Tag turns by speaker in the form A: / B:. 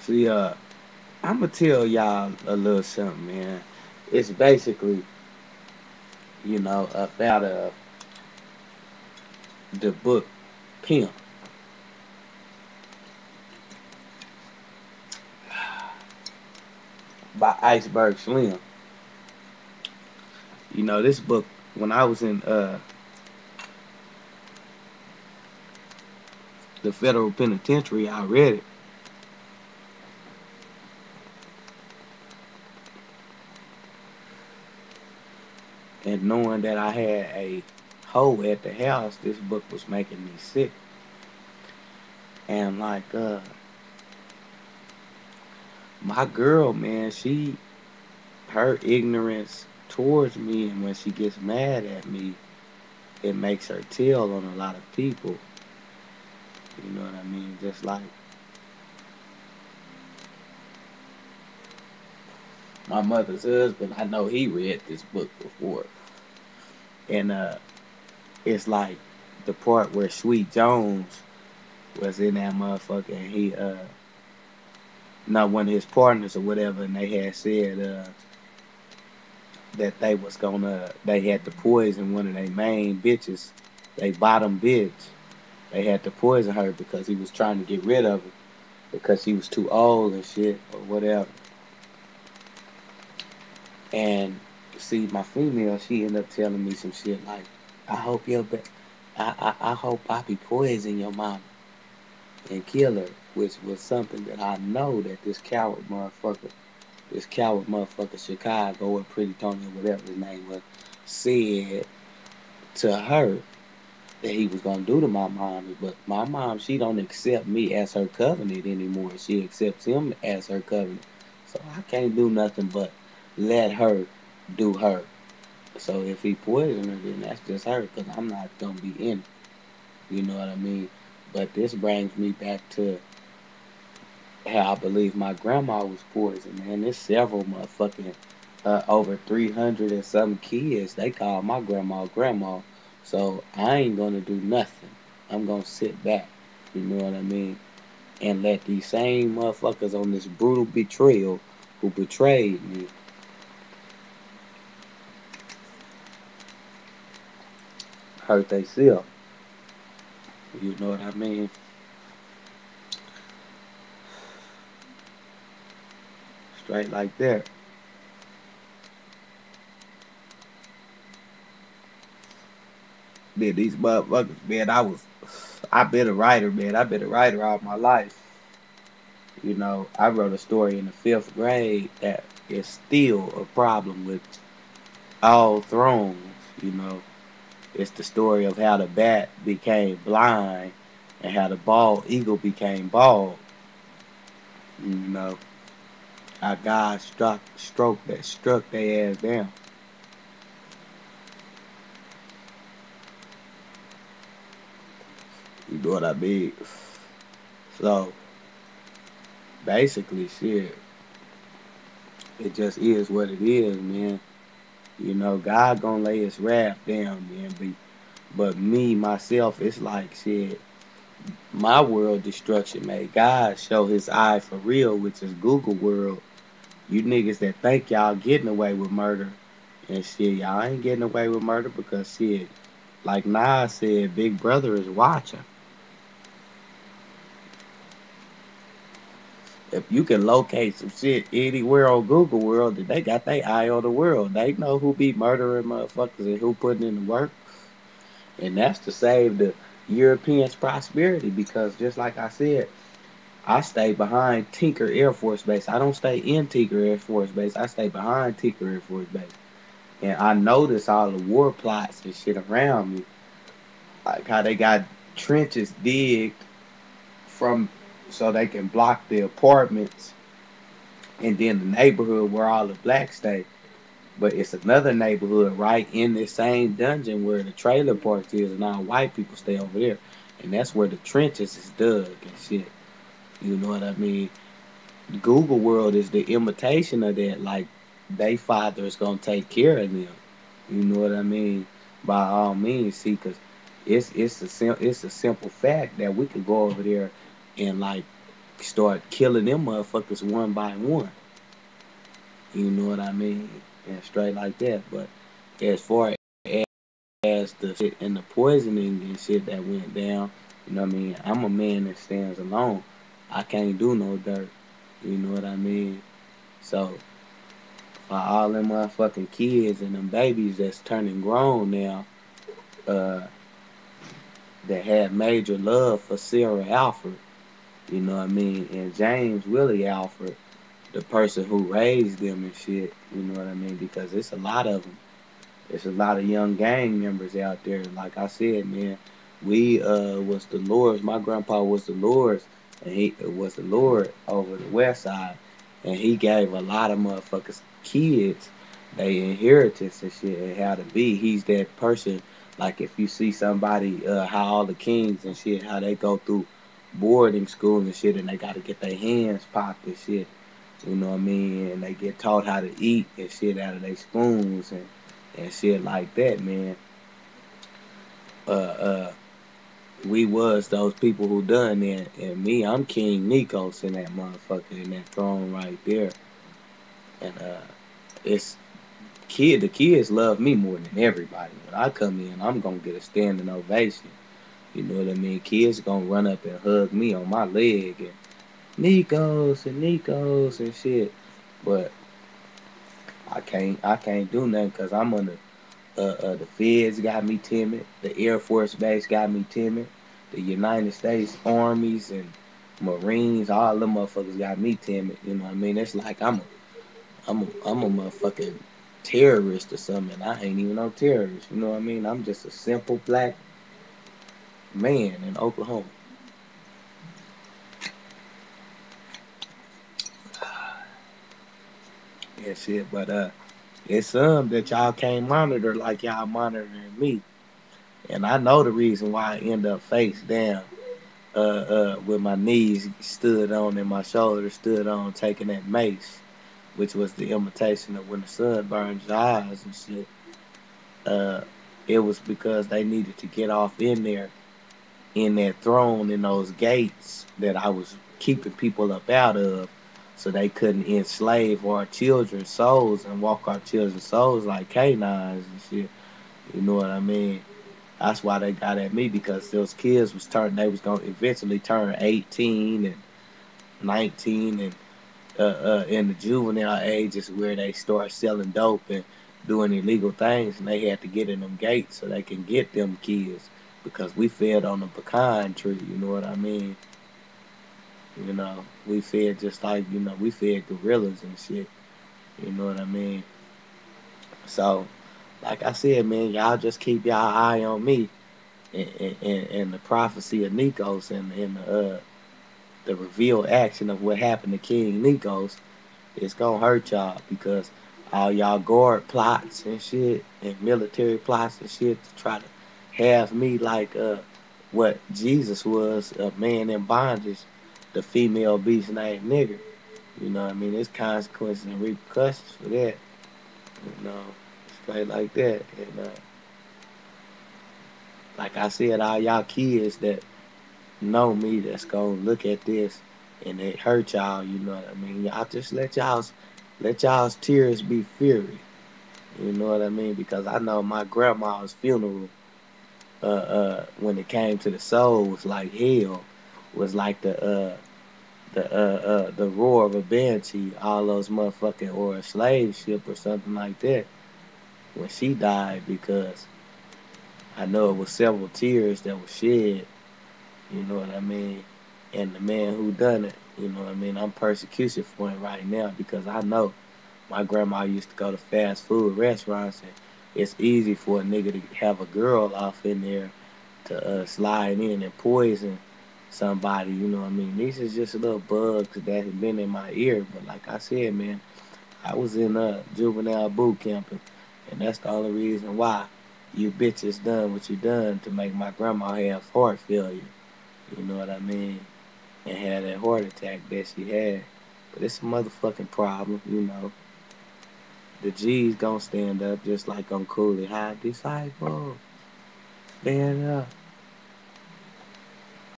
A: See, I'm gonna tell y'all a little something, man. It's basically, about the book Pimp by Iceberg Slim. This book, when I was in the federal penitentiary, I read it, and knowing that I had a hoe at the house, this book was making me sick. And like, my girl, man, her ignorance towards me, and when she gets mad at me, it makes her tell on a lot of people. You know what I mean? Just like my mother's husband, I know he read this book before, and it's like the part where Sweet Jones was in that motherfucker, and he not one of his partners or whatever, and they had said that they had to poison one of their main bitches, they bottom bitch. They had to poison her because he was trying to get rid of her because she was too old and shit or whatever. And see, my female, she ended up telling me some shit like, "I hope I hope Poppy poison your mama and kill her," which was something that I know that this coward motherfucker Chicago or Pretty Tony or whatever his name was, said to her that he was gonna do to my mom. But my mom, she don't accept me as her covenant anymore. She accepts him as her covenant. So I can't do nothing but let her do her. So if he poisoned her, then that's just her, because I'm not gonna be in it. You know what I mean? But this brings me back to how I believe my grandma was poisoned, man. There's several motherfucking over 300 and some kids. They call my grandma. So I ain't gonna do nothing. I'm gonna sit back. You know what I mean? And let these same motherfuckers on this brutal betrayal who betrayed me hurt they self. You know what I mean? Straight like that. Man, these motherfuckers, man, I've been a writer, man. I've been a writer all my life. I wrote a story in the fifth grade that is still a problem with all thrones. You know, it's the story of how the bat became blind and how the bald eagle became bald. You know, how God struck their ass down. You know what I mean? So basically, shit, it just is what it is, man. God gonna lay his wrath down, man. But me, myself, it's like shit. My world destruction made God show his eye for real, which is Google world. You niggas that think y'all getting away with murder and shit, y'all ain't getting away with murder because shit, like Nas said, Big Brother is watching. If you can locate some shit anywhere on Google world, then they got their eye on the world. They know who be murdering motherfuckers and who putting in the work. And that's to save the Europeans' prosperity because just like I said, I stay behind Tinker Air Force Base. I don't stay in Tinker Air Force Base. I stay behind Tinker Air Force Base. And I notice all the war plots and shit around me. Like how they got trenches digged from so they can block the apartments and then the neighborhood where all the blacks stay. But it's another neighborhood right in the same dungeon where the trailer parks is and all white people stay over there. And that's where the trenches is dug and shit. You know what I mean? Google World is the imitation of that. Like, they father is gonna take care of them. You know what I mean? By all means, see, cause it's a simple fact that we could go over there and like start killing them motherfuckers one by one. You know what I mean? And straight like that. But as far as the shit and the poisoning and shit that went down, you know what I mean? I'm a man that stands alone. I can't do no dirt. You know what I mean? So for all them motherfucking kids and them babies that's turning grown now, uh, that had major love for Sarah Alford, you know what I mean, and James Willie Alford, the person who raised them and shit, you know what I mean, because it's a lot of them. There's a lot of young gang members out there. Like I said, man, we was the Lord's. My grandpa was the Lord's, and he was the Lord over the West Side, and he gave a lot of motherfuckers kids they inheritance and shit and how to be. He's that person. Like if you see somebody, how all the kings and shit, how they go through boarding school and shit, and they got to get their hands popped and shit. You know what I mean? And they get taught how to eat and shit out of their spoons and shit like that, man. Uh, uh, we was those people who done that, and me, I'm King Nikos in that motherfucker in that throne right there, and it's the kids love me more than everybody. When I come in, I'm gonna get a standing ovation. You know what I mean? Kids gonna run up and hug me on my leg and Nikos and shit, but I can't do nothing because I'm under. The Feds got me timid. The Air Force Base got me timid. The United States Armies and Marines, all them motherfuckers got me timid. You know what I mean? It's like I'm a motherfucking terrorist or something. I ain't even no terrorist. You know what I mean? I'm just a simple black man in Oklahoma. Yeah, shit. But it's some that y'all can't monitor like y'all monitoring me. And I know the reason why I end up face down with my knees stood on and my shoulders stood on, taking that mace, which was the imitation of when the sun burns your eyes and shit. Uh, it was because they needed to get off in there, in that throne, in those gates that I was keeping people up out of, so they couldn't enslave our children's souls and walk our children's souls like canines and shit. You know what I mean? That's why they got at me because those kids was they was gonna eventually turn 18 and 19 and in the juvenile age is where they start selling dope and doing illegal things, and they had to get in them gates so they can get them kids because we fed on the pecan tree. You know what I mean? You know, we fed just like we fed gorillas and shit. You know what I mean? So, like I said, man, y'all just keep y'all eye on me and the prophecy of Nikos and the revealed action of what happened to King Nikos. It's gonna hurt y'all because all y'all guard plots and shit and military plots and shit to try to have me like what Jesus was, a man in bondage, the female beast named nigger. You know what I mean? There's consequences and repercussions for that. You know, straight like that. And like I said, all y'all kids that know me that's gonna look at this and it hurt y'all, you know what I mean? Y'all just let y'all's tears be fury. You know what I mean? Because I know my grandma's funeral, when it came to the soul was like hell. Was like the roar of a banshee, all those motherfucking or a slave ship or something like that when she died because I know it was several tears that were shed. You know what I mean? And the man who done it, you know what I mean? I'm persecution for him right now because I know my grandma used to go to fast food restaurants and it's easy for a nigga to have a girl off in there to slide in and poison somebody, you know what I mean? These is just little bugs that have been in my ear. But like I said, man, I was in juvenile boot camping and that's the only reason why you bitches done what you done to make my grandma have heart failure. You know what I mean? And had that heart attack that she had. But it's a motherfucking problem, you know. The G's gonna stand up just like I'm Cooley High Disciple. Stand up.